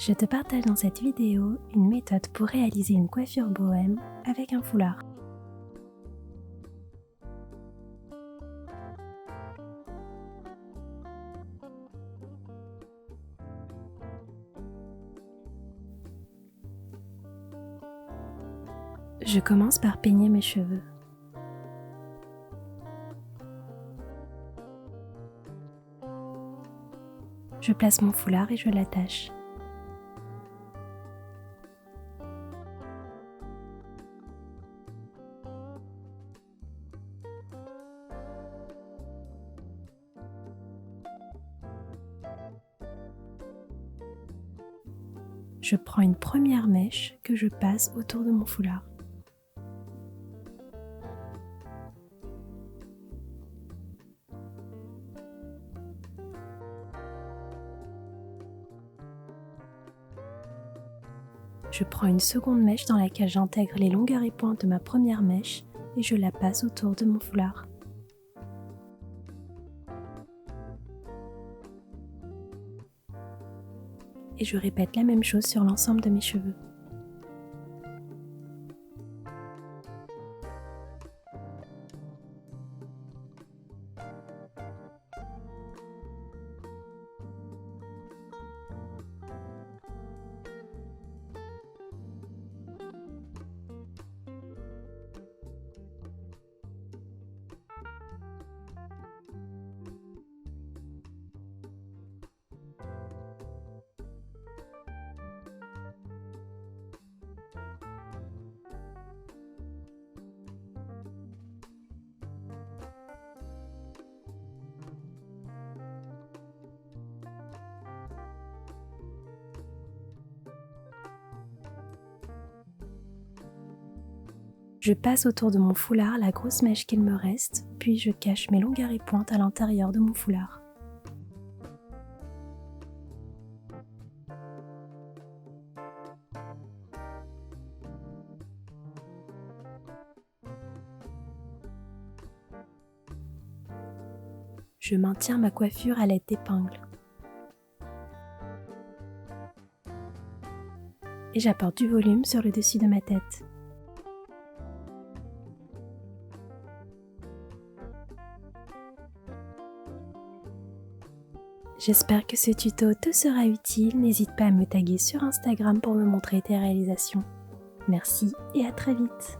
Je te partage dans cette vidéo une méthode pour réaliser une coiffure bohème avec un foulard. Je commence par peigner mes cheveux. Je place mon foulard et je l'attache. Je prends une première mèche que je passe autour de mon foulard. Je prends une seconde mèche dans laquelle j'intègre les longueurs et pointes de ma première mèche et je la passe autour de mon foulard. Et je répète la même chose sur l'ensemble de mes cheveux. Je passe autour de mon foulard la grosse mèche qu'il me reste, puis je cache mes longueurs et pointes à l'intérieur de mon foulard. Je maintiens ma coiffure à l'aide d'épingles. Et j'apporte du volume sur le dessus de ma tête. J'espère que ce tuto te sera utile, n'hésite pas à me taguer sur Instagram pour me montrer tes réalisations. Merci et à très vite.